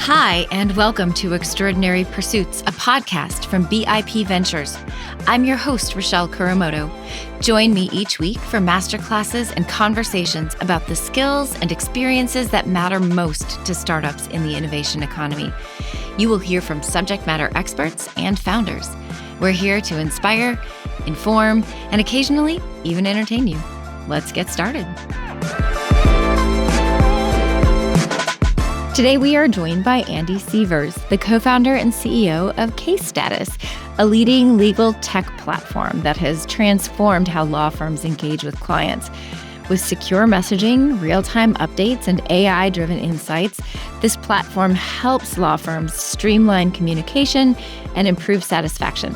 Hi, and welcome to Extraordinary Pursuits, a podcast from BIP Ventures. I'm your host, Rachelle Kuramoto. Join me each week for masterclasses and conversations about the skills and experiences that matter most to startups in the innovation economy. You will hear from subject matter experts and founders. We're here to inspire, inform, and occasionally even entertain you. Let's get started. Today, we are joined by Andy Seavers, the co-founder and CEO of CaseStatus, a leading legal tech platform that has transformed how law firms engage with clients. With secure messaging, real-time updates, and AI-driven insights, this platform helps law firms streamline communication and improve satisfaction.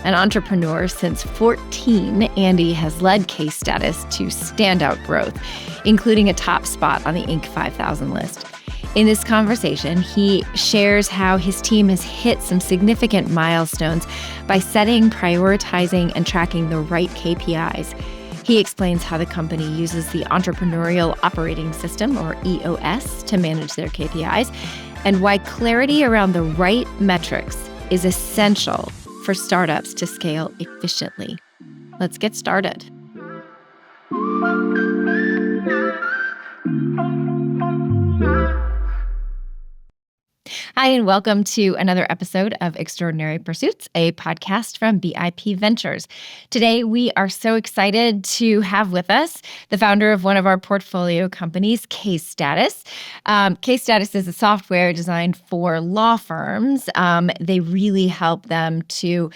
An entrepreneur since 14, Andy has led CaseStatus to standout growth, including a top spot on the Inc. 5000 list. In this conversation, he shares how his team has hit some significant milestones by setting, prioritizing, and tracking the right KPIs. He explains how the company uses the Entrepreneurial Operating System, or EOS, to manage their KPIs, and why clarity around the right metrics is essential for startups to scale efficiently. Let's get started. Hi, and welcome to another episode of Extraordinary Pursuits, a podcast from BIP Ventures. Today, we are so excited to have with us the founder of one of our portfolio companies, CaseStatus. CaseStatus is a software designed for law firms. They really help them to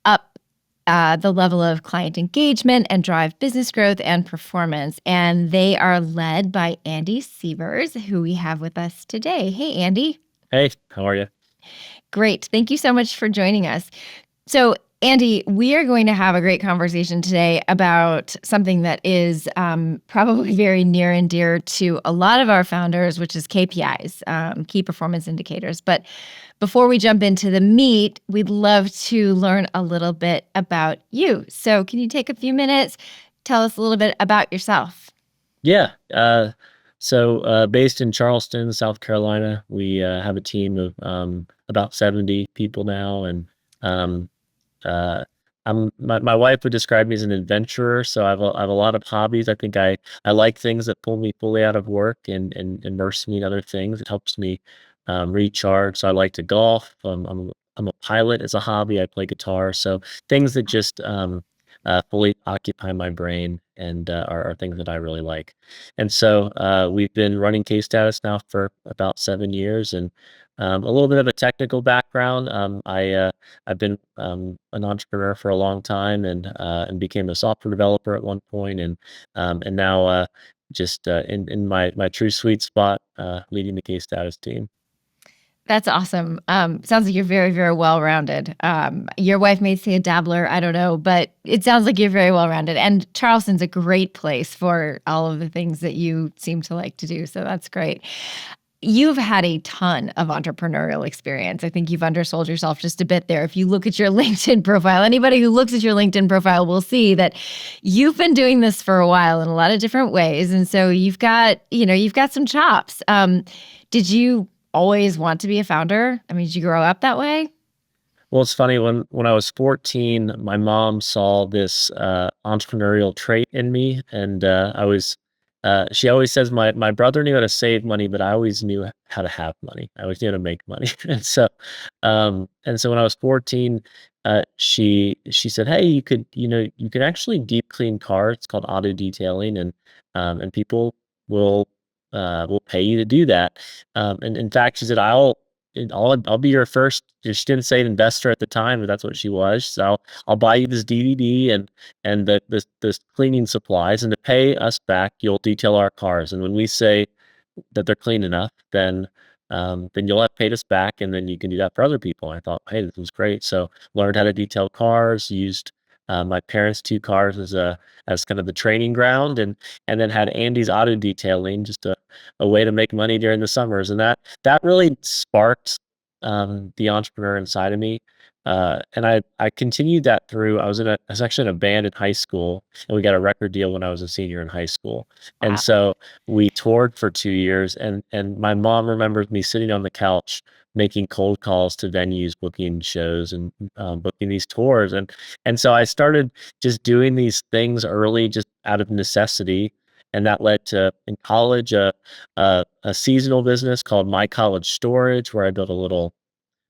up the level of client engagement and drive business growth and performance. And they are led by Andy Seavers, who we have with us today. Hey, Andy. Hey, how are you? Great. Thank you so much for joining us. So, Andy, we are going to have a great conversation today about something that is probably very near and dear to a lot of our founders, which is KPIs, key performance indicators. But before we jump into the meat, we'd love to learn a little bit about you. So can you take a few minutes, tell us a little bit about yourself? Yeah. Based in Charleston, South Carolina, we have a team of about 70 people now, and uh, my wife would describe me as an adventurer. So I have a lot of hobbies. I think I like things that pull me fully out of work and immerse me in other things. It helps me recharge. So I like to golf. I'm a pilot as a hobby. I play guitar. So things that just fully occupy my brain and are things that I really like. And so we've been running CaseStatus now for about 7 years, and a little bit of a technical background. I've been an entrepreneur for a long time, and became a software developer at one point, and now just in my true sweet spot, leading the CaseStatus team. That's awesome. Sounds like you're very, very well-rounded. Your wife may say a dabbler, I don't know, but it sounds like you're very well-rounded. And Charleston's a great place for all of the things that you seem to like to do. So that's great. You've had a ton of entrepreneurial experience. I think you've undersold yourself just a bit there. If you look at your LinkedIn profile, anybody who looks at your LinkedIn profile will see that you've been doing this for a while in a lot of different ways. And so you've got some chops. Did you always want to be a founder? I mean, did you grow up that way? Well, it's funny, when I was 14, my mom saw this entrepreneurial trait in me, and she always says my brother knew how to save money, but I always knew how to have money. I always knew how to make money. And so when I was 14, she said, "Hey, you could actually deep clean cars. It's called auto detailing, and people will pay you to do that." And in fact, she said, I'll be your first." She didn't say investor at the time, but that's what she was. So I'll buy you this DVD and this cleaning supplies, and to pay us back, you'll detail our cars. And when we say that they're clean enough, then you'll have paid us back, and then you can do that for other people. And I thought, hey, this was great. So learned how to detail cars, used my parents' two cars as kind of the training ground, and then had Andy's auto detailing, just a way to make money during the summers. And that really sparked the entrepreneur inside of me. And I continued that through. I was actually in a band in high school, and we got a record deal when I was a senior in high school. And Wow. so we toured for 2 years, and my mom remembers me sitting on the couch making cold calls to venues, booking shows, and booking these tours. And so I started just doing these things early, just out of necessity. And that led to in college a seasonal business called My College Storage, where I built a little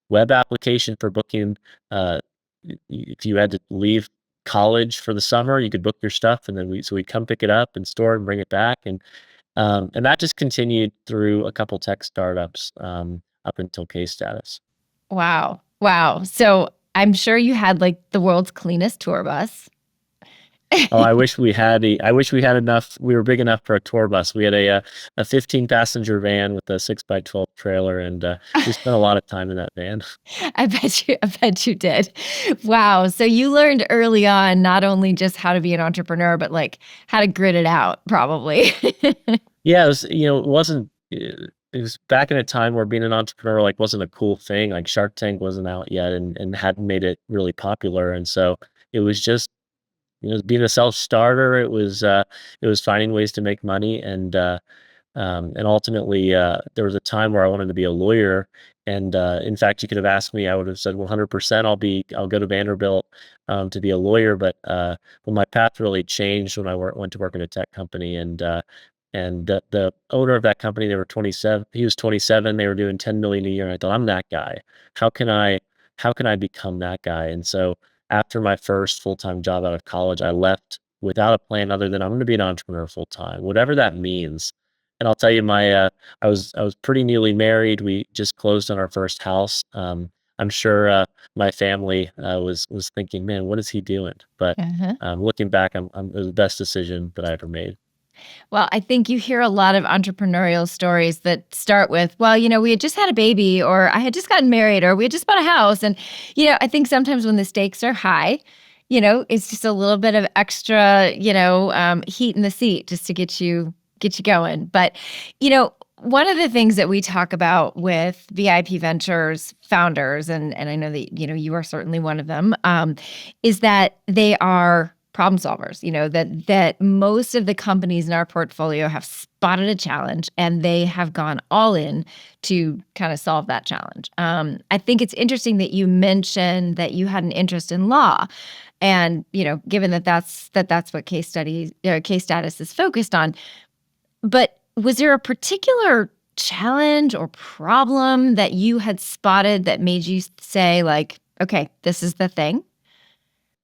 web application for booking. Uh, if you had to leave college for the summer, you could book your stuff, and then we'd come pick it up and store it and bring it back, and that just continued through a couple tech startups up until case status. Wow. Wow. So I'm sure you had like the world's cleanest tour bus. Oh, I wish we had enough. We were big enough for a tour bus. We had a 15 passenger van with a 6x12 trailer, and we spent a lot of time in that van. I bet you did. Wow. So you learned early on not only just how to be an entrepreneur, but like how to grit it out, probably. Yeah, it was, it wasn't, it was back in a time where being an entrepreneur like wasn't a cool thing. Like Shark Tank wasn't out yet and hadn't made it really popular. And so it was just, being a self-starter. It was finding ways to make money. And ultimately, there was a time where I wanted to be a lawyer. And in fact, you could have asked me, I would have said 100% I'll go to Vanderbilt to be a lawyer. But well, my path really changed when went to work in a tech company. And the owner of that company, they were 27. He was 27. They were doing 10 million a year. And I thought, I'm that guy. How can I, how can I become that guy? And so after my first full-time job out of college, I left without a plan other than I'm going to be an entrepreneur full time, whatever that means. And I'll tell you, I was pretty newly married. We just closed on our first house. I'm sure my family was thinking, man, what is he doing? But Uh-huh. looking back, it was the best decision that I ever made. Well, I think you hear a lot of entrepreneurial stories that start with, well, we had just had a baby, or I had just gotten married, or we had just bought a house. And, I think sometimes when the stakes are high, it's just a little bit of extra, heat in the seat just to get you going. But, one of the things that we talk about with BIP Ventures founders, and I know that, you are certainly one of them, is that they are problem solvers, that most of the companies in our portfolio have spotted a challenge and they have gone all in to kind of solve that challenge. I think it's interesting that you mentioned that you had an interest in law, and given that that's what case status is focused on. But was there a particular challenge or problem that you had spotted that made you say, like, okay, this is the thing?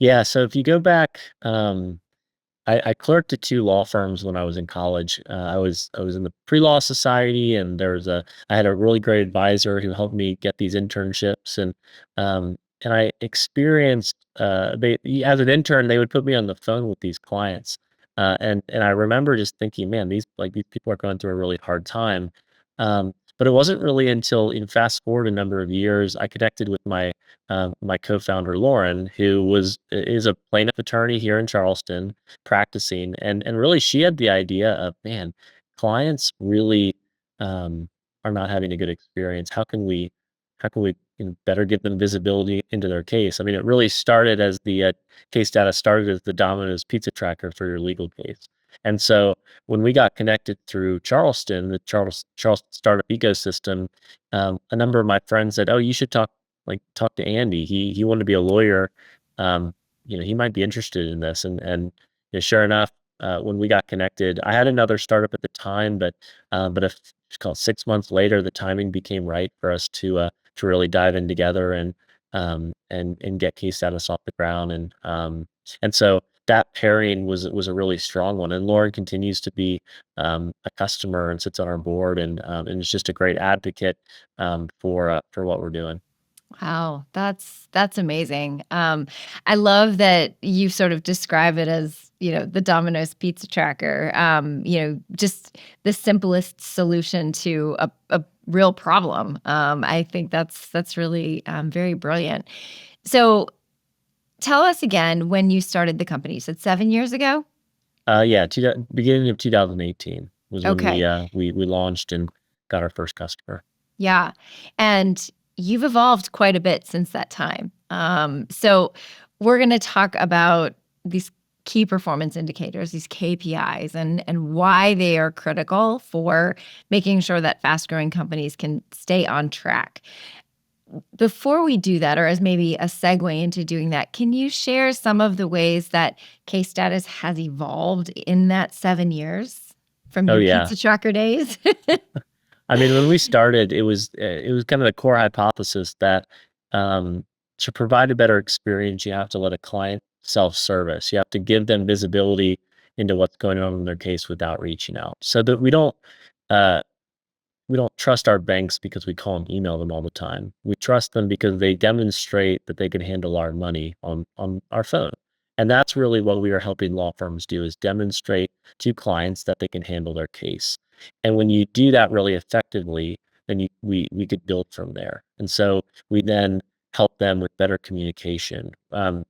Yeah. So if you go back, I clerked at two law firms when I was in college. I was in the pre-law society, and I had a really great advisor who helped me get these internships, and I experienced as an intern they would put me on the phone with these clients, and I remember just thinking, man, these people are going through a really hard time. But it wasn't really until fast forward a number of years I connected with my co-founder Lauren, who is a plaintiff attorney here in Charleston practicing, and really she had the idea of, man, clients really are not having a good experience. How can we better give them visibility into their case? I mean, it really started as the case data started as the Domino's pizza tracker for your legal case. And so when we got connected through Charleston, the Charleston startup ecosystem, a number of my friends said, "Oh, you should talk to Andy. He wanted to be a lawyer. Um, he might be interested in this." And sure enough, when we got connected, I had another startup at the time, but it's called 6 months later, the timing became right for us to really dive in together and get case status off the ground. And so that pairing was a really strong one. And Lauren continues to be a customer and sits on our board and is just a great advocate for what we're doing. Wow, that's amazing. I love that you sort of describe it as, the Domino's pizza tracker. Just the simplest solution to a real problem. I think that's really very brilliant. So tell us again when you started the company. You said 7 years ago. Yeah, beginning of 2018 was when Okay, we launched and got our first customer. yeah, and you've evolved quite a bit since that time. So we're going to talk about these key performance indicators, these KPIs, and why they are critical for making sure that fast-growing companies can stay on track. Before we do that, or as maybe a segue into doing that, can you share some of the ways that case status has evolved in that 7 years from Oh your yeah. pizza tracker days? I mean, when we started, it was kind of the core hypothesis that um, to provide a better experience, you have to let a client self-service. You have to give them visibility into what's going on in their case without reaching out, so that uh, we don't trust our banks because we call and email them all the time. We trust them because they demonstrate that they can handle our money on our phone. And that's really what we are helping law firms do, is demonstrate to clients that they can handle their case. And when you do that really effectively, then we could build from there. And so we then help them with better communication.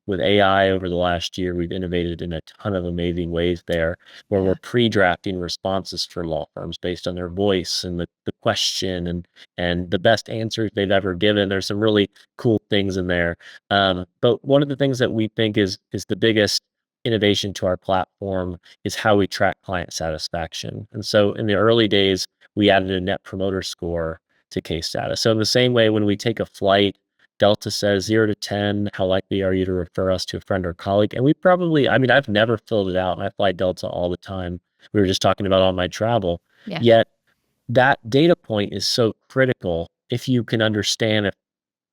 With AI over the last year, we've innovated in a ton of amazing ways there, where we're Yeah. pre-drafting responses for law firms based on their voice and the question and the best answers they've ever given. There's some really cool things in there. But one of the things that we think is the biggest innovation to our platform is how we track client satisfaction. And so in the early days, we added a net promoter score to case status. So in the same way, when we take a flight, Delta says 0 to 10, how likely are you to refer us to a friend or colleague? And we probably, I mean, I've never filled it out, and I fly Delta all the time. We were just talking about all my travel. Yeah. Yet that data point is so critical if you can understand if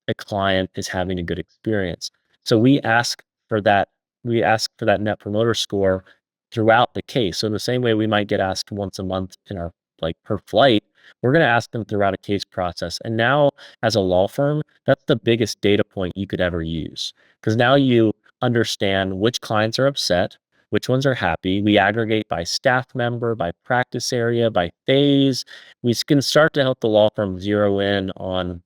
a client is having a good experience. So we ask for that net promoter score throughout the case. So in the same way we might get asked once a month in our like per flight, we're going to ask them throughout a case process. And now as a law firm, that's the biggest data point you could ever use, because now you understand which clients are upset, which ones are happy. We aggregate by staff member, by practice area, by phase. We can start to help the law firm zero in on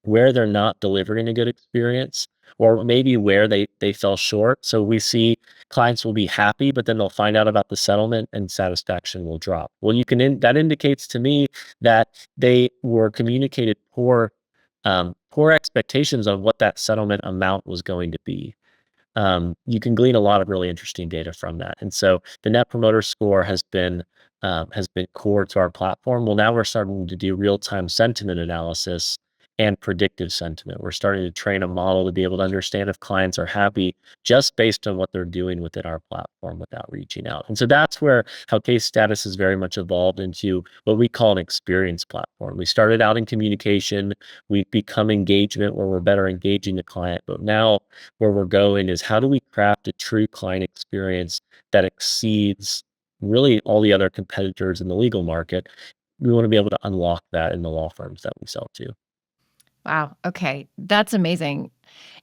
where they're not delivering a good experience, or maybe where they fell short. So we see clients will be happy, but then they'll find out about the settlement and satisfaction will drop. Well, that indicates to me that they were communicated poor expectations of what that settlement amount was going to be. You can glean a lot of really interesting data from that. And so the Net Promoter Score has been core to our platform. Well, now we're starting to do real time sentiment analysis and predictive sentiment. We're starting to train a model to be able to understand if clients are happy just based on what they're doing within our platform without reaching out. And so that's where how case status has very much evolved into what we call an experience platform. We started out in communication, we've become engagement, where we're better engaging the client, but now where we're going is how do we craft a true client experience that exceeds really all the other competitors in the legal market. We want to be able to unlock that in the law firms that we sell to. Wow. Okay. That's amazing.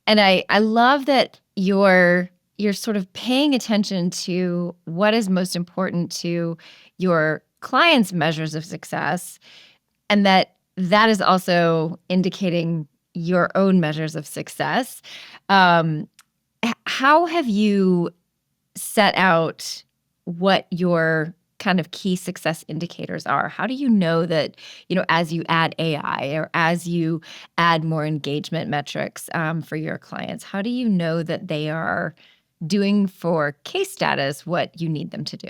And I love that you're sort of paying attention to what is most important to your clients' measures of success, and that is also indicating your own measures of success. Um, how have you set out what your kind of key success indicators are? How do you know that, as you add AI or as you add more engagement metrics for your clients, how do you know that they are doing for case status what you need them to do?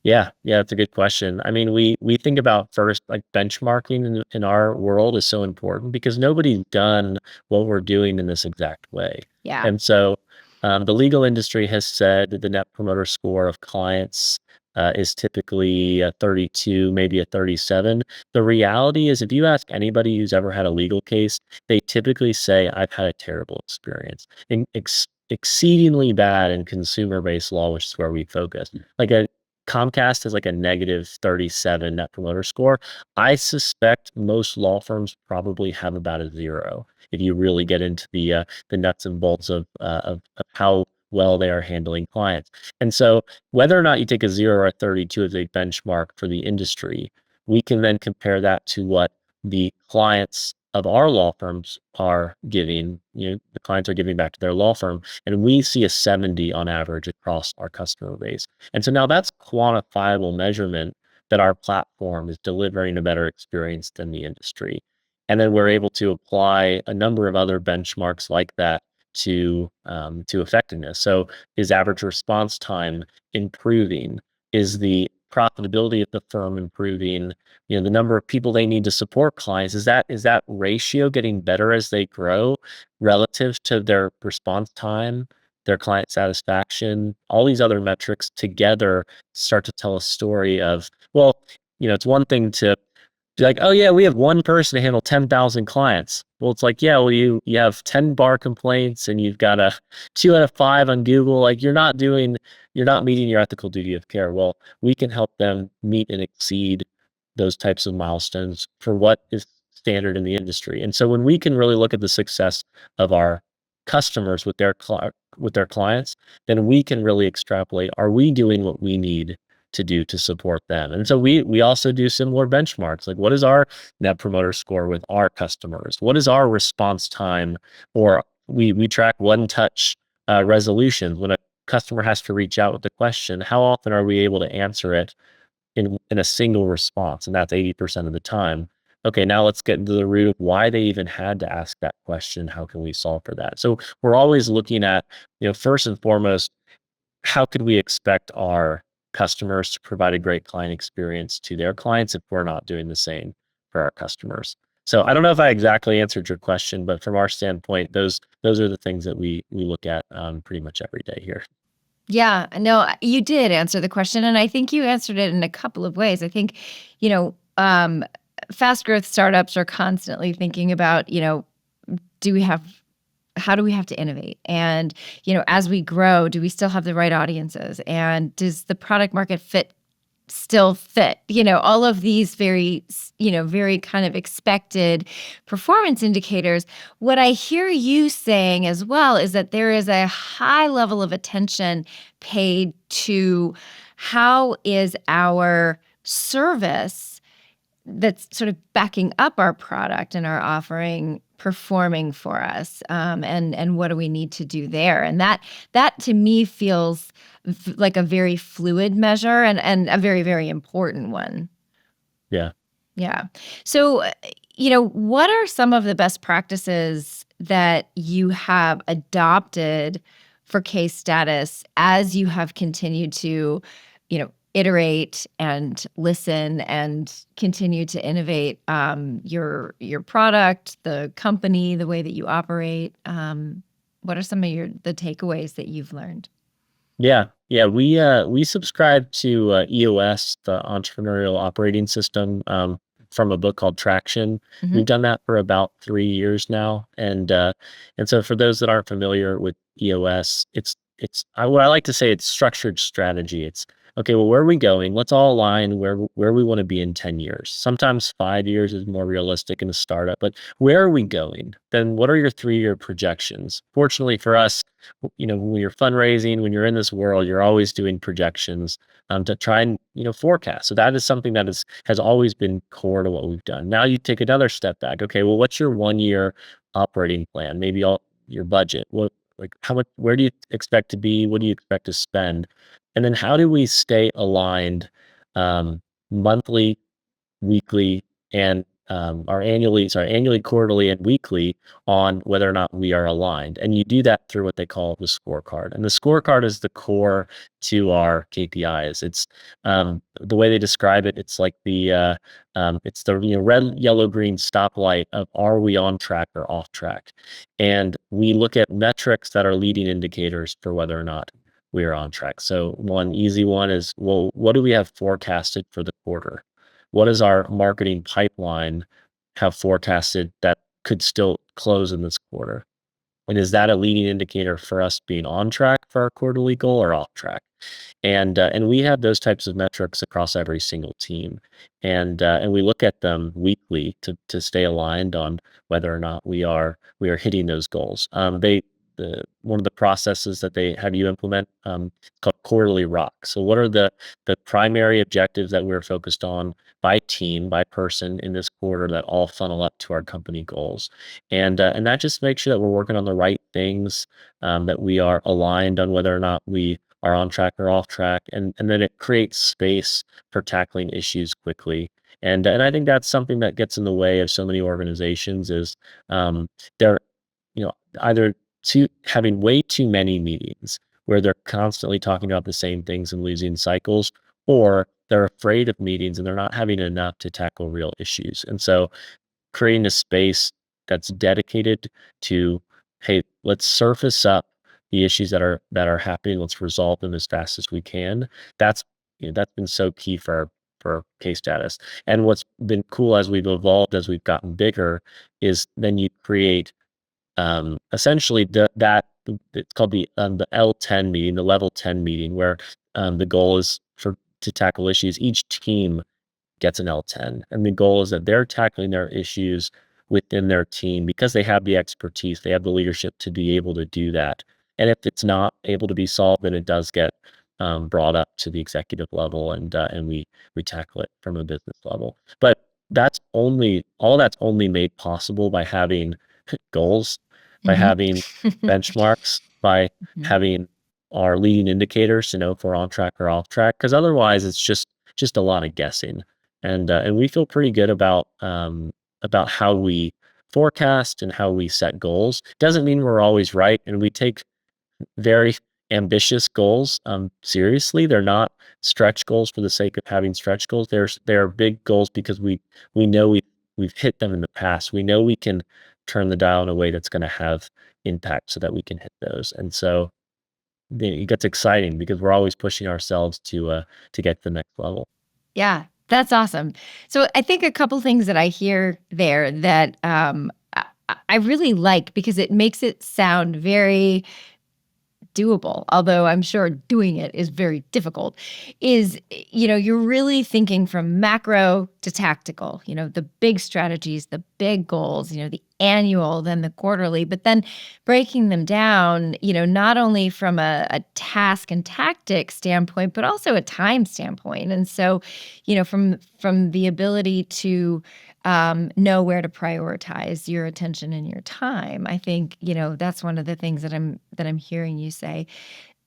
Yeah, yeah, that's a good question. I mean, we think about first like benchmarking in our world is so important because nobody's done what we're doing in this exact way. Yeah. And so the legal industry has said that the net promoter score of clients is typically a 32, maybe a 37. The reality is, if you ask anybody who's ever had a legal case, they typically say, I've had a terrible experience. Exceedingly bad in consumer-based law, which is where we focus. Like a Comcast has like a negative 37 net promoter score. I suspect most law firms probably have about a 0 if you really get into the nuts and bolts of how well they are handling clients. And so whether or not you take a 0 or a 32 as a benchmark for the industry, we can then compare that to what the clients of our law firms are giving, the clients are giving back to their law firm, and we see a 70 on average across our customer base. And so now that's quantifiable measurement that our platform is delivering a better experience than the industry. And then we're able to apply a number of other benchmarks like that to effectiveness. So is average response time improving? Is the profitability of the firm improving? The number of people they need to support clients, is that ratio getting better as they grow relative to their response time, their client satisfaction? All these other metrics together start to tell a story of, well, it's one thing to be like, oh yeah, we have one person to handle 10,000 clients. Well, it's like, yeah, well, you have 10 bar complaints and you've got a 2 out of 5 on Google. Like you're not meeting your ethical duty of care. Well, we can help them meet and exceed those types of milestones for what is standard in the industry. And so when we can really look at the success of our customers with with their clients, then we can really extrapolate, are we doing what we need to do to support them? And so we also do similar benchmarks. Like, what is our net promoter score with our customers? What is our response time? Or we track one touch resolutions. When a customer has to reach out with a question, how often are we able to answer it in a single response? And that's 80% of the time. Okay, now let's get into the root of why they even had to ask that question. How can we solve for that? So we're always looking at, first and foremost, how could we expect our customers to provide a great client experience to their clients if we're not doing the same for our customers? So I don't know if I exactly answered your question, but from our standpoint, those are the things that we look at pretty much every day here. Yeah, no, you did answer the question, and I think you answered it in a couple of ways. I think, you know, um, fast growth startups are constantly thinking about, do we have how do we have to innovate? And, as we grow, do we still have the right audiences? And does the product market fit still fit? All of these very kind of expected performance indicators. What I hear you saying as well is that there is a high level of attention paid to how is our service that's sort of backing up our product and our offering performing for us, and what do we need to do there? And that to me feels like a very fluid measure and a very, very important one. Yeah. Yeah. So, what are some of the best practices that you have adopted for case status as you have continued to, iterate and listen and continue to innovate your product, the company, the way that you operate? What are some of the takeaways that you've learned? Yeah. Yeah. We subscribe to EOS, the Entrepreneurial Operating System, from a book called Traction. Hmm. We've done that for about 3 years now. And so for those that aren't familiar with EOS, what I like to say, it's structured strategy. It's okay, well, where are we going? Let's all align where we want to be in 10 years. Sometimes 5 years is more realistic in a startup, but where are we going? Then what are your 3-year projections? Fortunately for us, when you're fundraising, when you're in this world, you're always doing projections to try and forecast. So that is something that has always been core to what we've done. Now you take another step back. Okay, well, what's your 1-year operating plan? Maybe all your budget. How much? Where do you expect to be? What do you expect to spend? And then how do we stay aligned um, monthly, weekly, and annually, quarterly, and weekly on whether or not we are aligned. And you do that through what they call the scorecard. And the scorecard is the core to our KPIs. It's the way they describe it. It's like it's the red, yellow, green stoplight of, are we on track or off track? And we look at metrics that are leading indicators for whether or not we are on track. So one easy one is, well, what do we have forecasted for the quarter? What does our marketing pipeline have forecasted that could still close in this quarter? And is that a leading indicator for us being on track for our quarterly goal or off track? And we have those types of metrics across every single team, and we look at them weekly to stay aligned on whether or not we are hitting those goals. One of the processes that they have you implement, it's called quarterly rock. So what are the primary objectives that we're focused on by team, by person in this quarter, that all funnel up to our company goals? And that just makes sure that we're working on the right things, that we are aligned on whether or not we are on track or off track, and then it creates space for tackling issues quickly. And I think that's something that gets in the way of so many organizations is they're either having way too many meetings where they're constantly talking about the same things and losing cycles, or they're afraid of meetings and they're not having enough to tackle real issues. And so creating a space that's dedicated to, hey, let's surface up the issues that are happening. Let's resolve them as fast as we can. That's that's been so key for case status. And what's been cool as we've evolved, as we've gotten bigger, is then you create essentially it's called the L10 meeting, the level 10 meeting, where the goal is to tackle issues. Each team gets an L10. And the goal is that they're tackling their issues within their team because they have the expertise, they have the leadership to be able to do that. And if it's not able to be solved, then it does get brought up to the executive level, and we tackle it from a business level. But all that's only made possible by having goals, by Mhm. having benchmarks, by Mhm. having our leading indicators to know if we're on track or off track. Because otherwise, it's just a lot of guessing. And we feel pretty good about how we forecast and how we set goals. Doesn't mean we're always right, and we take very ambitious goals seriously. They're not stretch goals for the sake of having stretch goals. They're big goals because we know we've hit them in the past. We know we can turn the dial in a way that's going to have impact, so that we can hit those. And so it gets exciting because we're always pushing ourselves to get to the next level. Yeah, that's awesome. So I think a couple things that I hear there that I really like because it makes it sound very doable, although I'm sure doing it is very difficult, is, you're really thinking from macro to tactical, the big strategies, the big goals, the annual, then the quarterly, but then breaking them down, not only from a task and tactic standpoint, but also a time standpoint. And so, from the ability to know where to prioritize your attention and your time. I think that's one of the things that I'm hearing you say.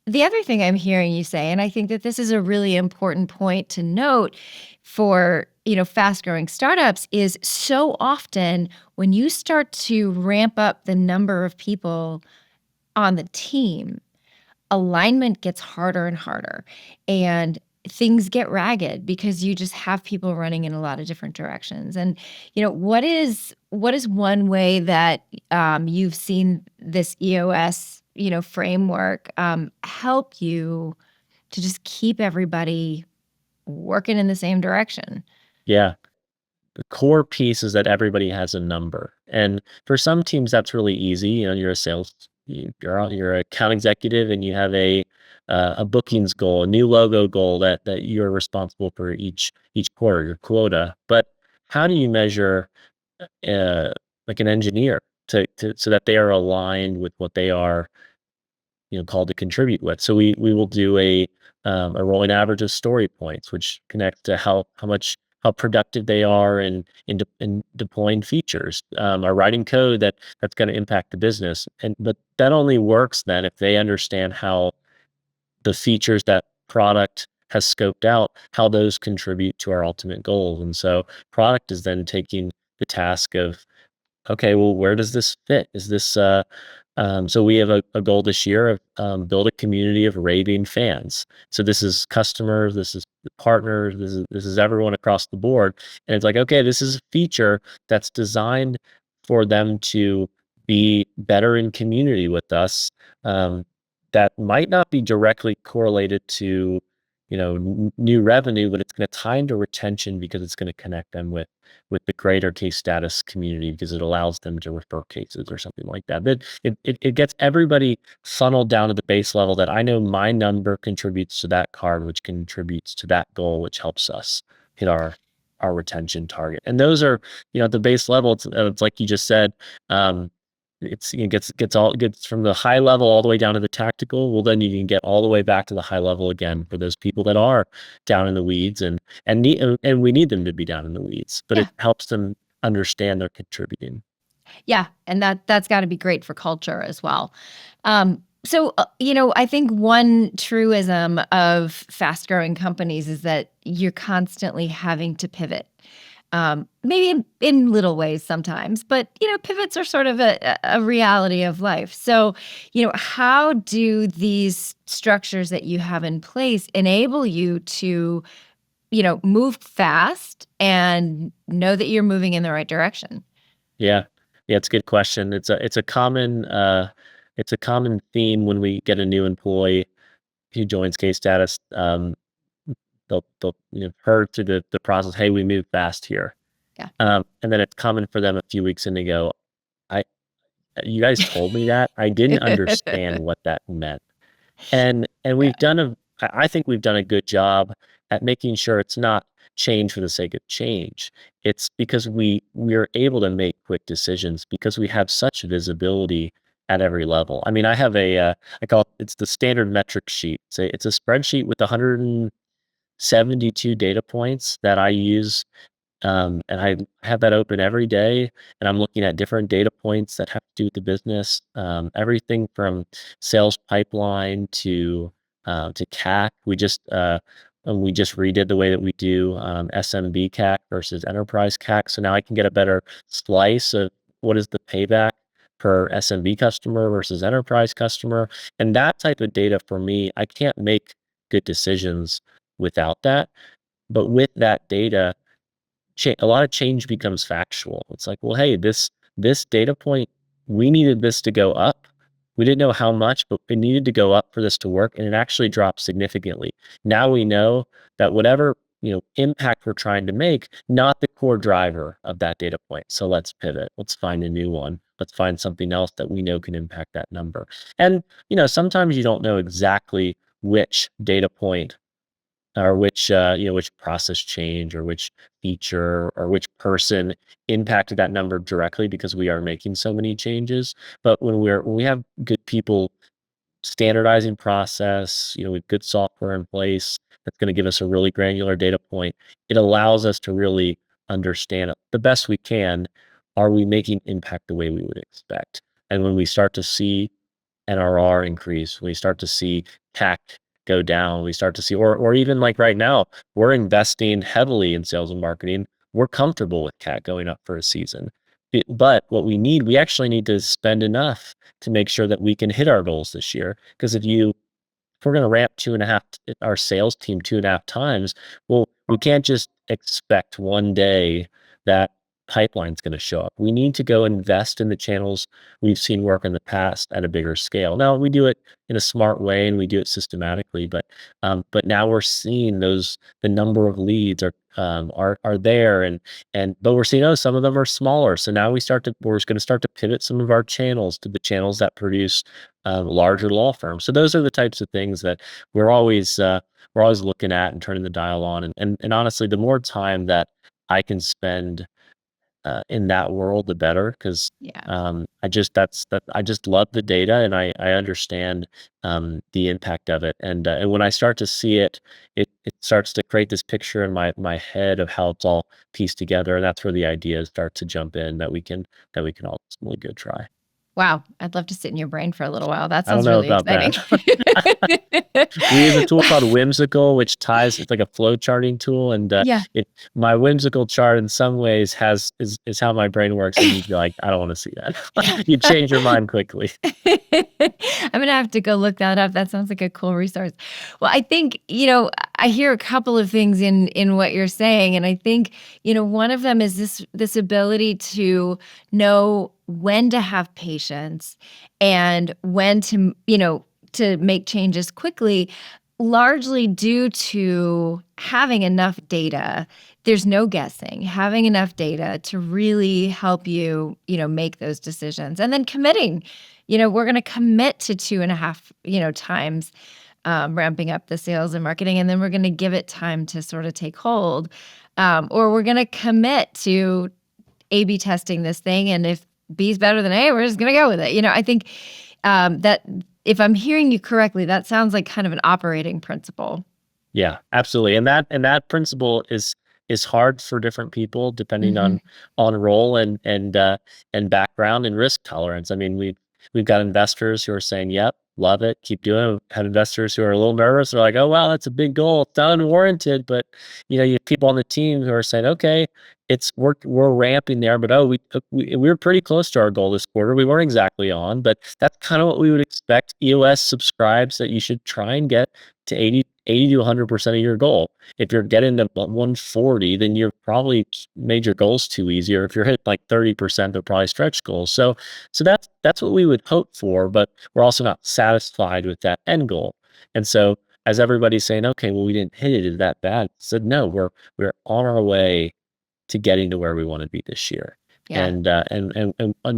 The other thing I'm hearing you say, and I think that this is a really important point to note for fast growing startups, is so often when you start to ramp up the number of people on the team, alignment gets harder and harder, and things get ragged because you just have people running in a lot of different directions. And what is one way that you've seen this EOS framework help you to just keep everybody working in the same direction? Yeah. The core piece is that everybody has a number. And for some teams, that's really easy. You're a you're an account executive, and you have a bookings goal, a new logo goal that you're responsible for each quarter, your quota. But how do you measure like an engineer so that they are aligned with what they are called to contribute with? So we will do a rolling average of story points, which connect to how productive they are in deploying features, or writing code that's going to impact the business. But that only works then if they understand how the features that product has scoped out, how those contribute to our ultimate goals. And so product is then taking the task of, okay, well, where does this fit? Is this so we have a goal this year of build a community of raving fans. So this is customers, this is partners, this is everyone across the board. And it's like, okay, this is a feature that's designed for them to be better in community with us. That might not be directly correlated to, new revenue, but it's going to tie into retention because it's going to connect them with the greater case status community because it allows them to refer cases or something like that. But it gets everybody funneled down to the base level that I know my number contributes to that card, which contributes to that goal, which helps us hit our retention target. And those are, at the base level, it's like you just said, gets from the high level all the way down to the tactical. Well, then you can get all the way back to the high level again for those people that are down in the weeds, and we need them to be down in the weeds, but it Yeah. helps them understand they're contributing. Yeah, and that's got to be great for culture as well. So, I think one truism of fast growing companies is that you're constantly having to pivot. Maybe in little ways sometimes, but pivots are sort of a reality of life. So, how do these structures that you have in place enable you to, move fast and know that you're moving in the right direction? Yeah. Yeah, it's a good question. It's a common theme when we get a new employee who joins Case Status. They'll heard through the process, hey, we move fast here. Yeah. And then it's common for them a few weeks in to go, I you guys told me that. I didn't understand what that meant. And Yeah. I think we've done a good job at making sure it's not change for the sake of change. It's because we're able to make quick decisions because we have such visibility at every level. I mean, I have I call it's the standard metric sheet. It's a spreadsheet with 172 data points that I use, and I have that open every day, and I'm looking at different data points that have to do with the business. Everything from sales pipeline to CAC. We just redid the way that we do SMB CAC versus enterprise CAC. So now I can get a better slice of what is the payback per SMB customer versus enterprise customer. And that type of data for me, I can't make good decisions without that. But with that data, a lot of change becomes factual. It's like, well, hey, this data point, we needed this to go up. We didn't know how much, but it needed to go up for this to work, and it actually dropped significantly. Now we know that whatever impact we're trying to make, not the core driver of that data point. So let's pivot. Let's find a new one. Let's find something else that we know can impact that number. And sometimes you don't know exactly which data point or which process change or which feature or which person impacted that number directly because we are making so many changes. But when we have good people standardizing process, with good software in place that's going to give us a really granular data point, it allows us to really understand the best we can, are we making impact the way we would expect? And when we start to see NRR increase, we start to see CAC go down, we start to see, or even like right now, we're investing heavily in sales and marketing. We're comfortable with CAC going up for a season. But what we actually need to spend enough to make sure that we can hit our goals this year. Because if we're going to ramp our sales team 2.5 times, well, we can't just expect one day that pipeline's going to show up. We need to go invest in the channels we've seen work in the past at a bigger scale. Now we do it in a smart way and we do it systematically, but now we're seeing the number of leads are there, but we're seeing, some of them are smaller. So now we're going to start to pivot some of our channels to the channels that produce larger law firms. So those are the types of things that we're always looking at and turning the dial on. And honestly, the more time that I can spend in that world, the better. Because Yeah. I just love the data, and I understand the impact of it. And when I start to see it, it starts to create this picture in my head of how it's all pieced together, and that's where the ideas start to jump in that we can ultimately go try. Wow. I'd love to sit in your brain for a little while. That I don't sounds know really about exciting. that. We use a tool called Whimsical, which it's like a flow charting tool, and Yeah. my Whimsical chart in some ways is how my brain works, and you'd be like, I don't want to see that. You change your mind quickly. I'm gonna have to go look that up. That sounds like a cool resource. Well, I think, I hear a couple of things in what you're saying. And I think, one of them is this ability to know when to have patience and when to make changes quickly, largely due to having enough data. There's no guessing, having enough data to really help you, make those decisions. And then committing, we're going to commit to 2.5, times ramping up the sales and marketing. And then we're going to give it time to sort of take hold. Or we're going to commit to A/B testing this thing. And if B is better than A, we're just going to go with it. I think that if I'm hearing you correctly, that sounds like kind of an operating principle. Yeah, absolutely. And that principle is hard for different people depending Hmm. on role and background and risk tolerance. I mean, we've got investors who are saying, "Yep, love it, keep doing it. Have investors who are a little nervous. They're like, "Oh, wow, that's a big goal. It's unwarranted." But, you have people on the team who are saying, "Okay, we're ramping there, but, oh, we were pretty close to our goal this quarter. We weren't exactly on, but that's kind of what we would expect. EOS subscribes that you should try and get to 80 to 100% of your goal. If you're getting to 140, then you're probably made your goals too easy. Or if you're hitting like 30%, they're probably stretch goals. So that's what we would hope for, but we're also not satisfied with that end goal. And so as everybody's saying, okay, well, we didn't hit it, is that bad? I said, no, we're on our way to getting to where we want to be this year. Yeah. And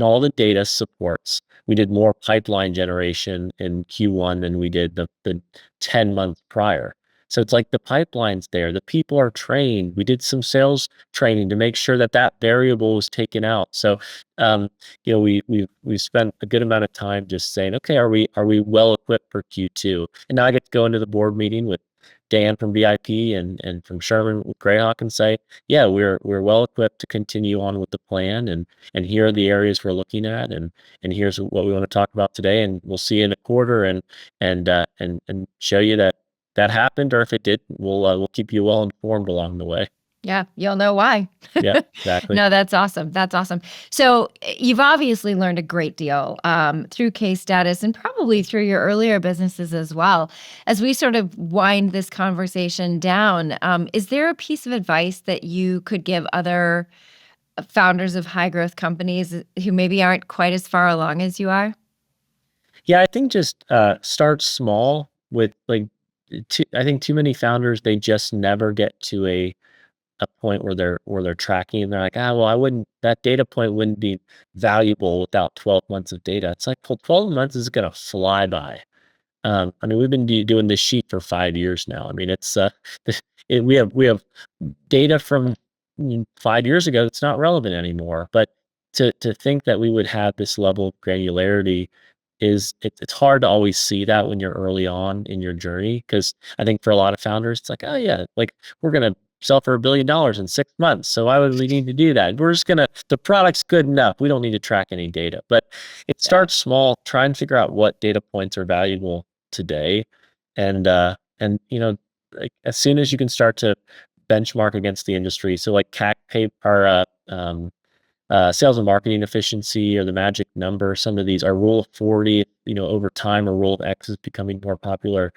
all the data supports. We did more pipeline generation in Q1 than we did the 10 months prior. So it's like the pipeline's there. The people are trained. We did some sales training to make sure that that variable was taken out. So, we've spent a good amount of time just saying, okay, are we well equipped for Q2? And now I get to go into the board meeting with Dan from BIP and from Sherman with Greyhawk and say, yeah, we're well equipped to continue on with the plan, and here are the areas we're looking at, and here's what we want to talk about today, and we'll see you in a quarter, and show you that that happened, or if it did, we'll keep you well informed along the way. Yeah, you'll know why. Yeah, exactly. No, that's awesome. That's awesome. So you've obviously learned a great deal through Case Status and probably through your earlier businesses as well. As we sort of wind this conversation down, is there a piece of advice that you could give other founders of high growth companies who maybe aren't quite as far along as you are? Yeah, I think just start small with like. I think too many founders, they just never get to a point where they're tracking and they're like, well, I wouldn't, that data point wouldn't be valuable without 12 months of data. It's like, well, 12 months is going to fly by. I mean, we've been doing this sheet for 5 years now. I mean, it's we have data from 5 years ago that's not relevant anymore. But to think that we would have this level of granularity it's hard to always see that when you're early on in your journey. Because I think for a lot of founders, it's like, oh yeah, like we're gonna sell for $1 billion in 6 months. So why would we need to do that? We're just the product's good enough. We don't need to track any data. But it starts small. Try and figure out what data points are valuable today, and like as soon as you can start to benchmark against the industry. So like CAC pay or sales and marketing efficiency or the magic number. Some of these are Rule of 40. Over time, or Rule of X is becoming more popular.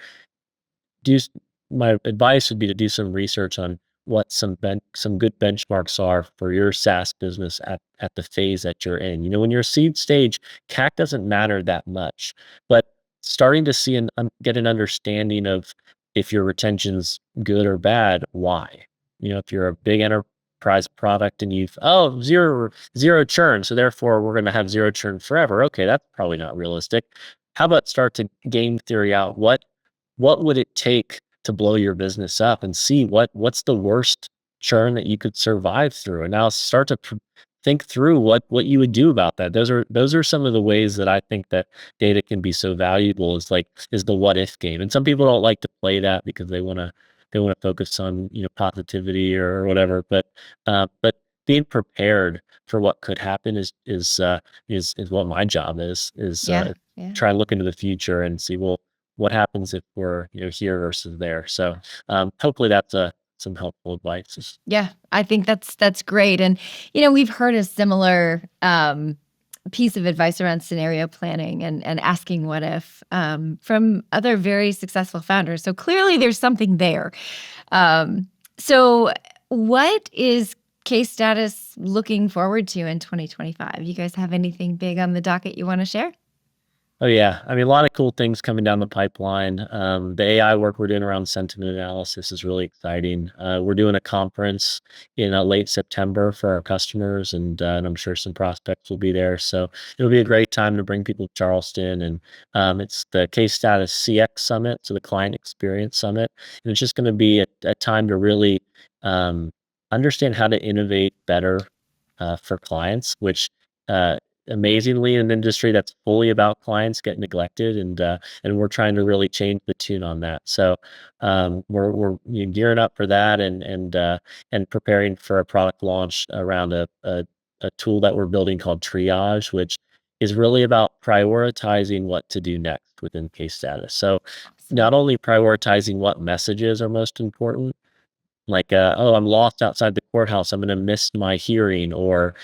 My advice would be to do some research on what some good benchmarks are for your SaaS business at the phase that you're in. When you're seed stage, CAC doesn't matter that much, but starting to see and get an understanding of if your retention's good or bad, why? If you're a big enterprise product and you've zero churn, so therefore we're going to have zero churn forever. Okay, that's probably not realistic. How about start to game theory out what would it take to blow your business up, and see what's the worst churn that you could survive through, and now start to think through what you would do about that. Those are some of the ways that I think that data can be so valuable, is the what if game. And some people don't like to play that because they want to focus on positivity or whatever, but being prepared for what could happen is what my job is Yeah. Yeah. try and look into the future and see, well, what happens if we're here versus there. So hopefully that's some helpful advice. Yeah, I think that's great. And we've heard a similar piece of advice around scenario planning and asking what if from other very successful founders. So clearly there's something there. So what is Case Status looking forward to in 2025? You guys have anything big on the docket you want to share? Oh yeah, I mean, a lot of cool things coming down the pipeline. The AI work we're doing around sentiment analysis is really exciting. We're doing a conference in late September for our customers, and I'm sure some prospects will be there. So it'll be a great time to bring people to Charleston, and it's the Case Status CX Summit, so the Client Experience Summit, and it's just going to be a time to really understand how to innovate better for clients, which amazingly, in an industry that's fully about clients get neglected, and we're trying to really change the tune on that. So we're gearing up for that, and preparing for a product launch around a tool that we're building called Triage, which is really about prioritizing what to do next within case status. So Awesome. not only prioritizing what messages are most important, like, "Oh, I'm lost outside the courthouse. I'm gonna miss my hearing," or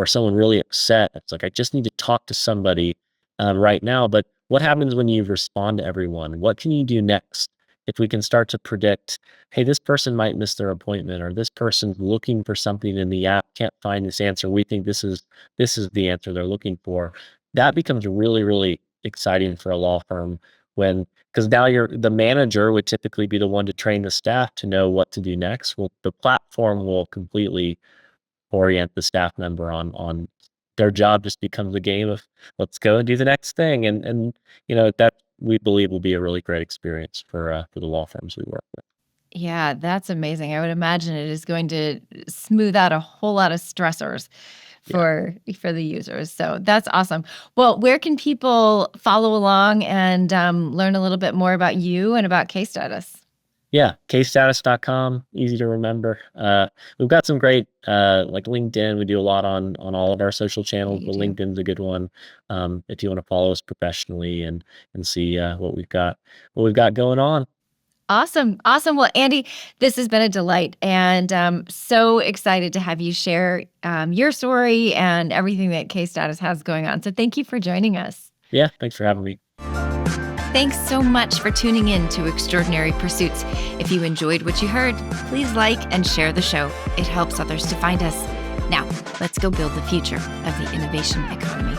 someone really upset. It's like, "I just need to talk to somebody, right now." But what happens when you respond to everyone? What can you do next? If we can start to predict, "Hey, this person might miss their appointment," or, "This person's looking for something in the app, can't find this answer. We think this is the answer they're looking for." That becomes really, really exciting for a law firm when, because now the manager would typically be the one to train the staff to know what to do next. Well, the platform will completely orient the staff member on their job. Just becomes a game of, let's go and do the next thing. And that we believe will be a really great experience for the law firms we work with. Yeah, that's amazing. I would imagine it is going to smooth out a whole lot of stressors Yeah. for the users. So that's awesome. Well, where can people follow along and learn a little bit more about you and about case status? Yeah, casestatus.com, easy to remember. We've got some great, like LinkedIn. We do a lot on all of our social Yeah, channels, you but do. LinkedIn's a good one, if you want to follow us professionally and see what we've got going on. Awesome. Awesome. Well, Andy, this has been a delight and so excited to have you share your story and everything that Case Status has going on. So thank you for joining us. Yeah, thanks for having me. Thanks so much for tuning in to Extraordinary Pursuits. If you enjoyed what you heard, please like and share the show. It helps others to find us. Now, let's go build the future of the innovation economy.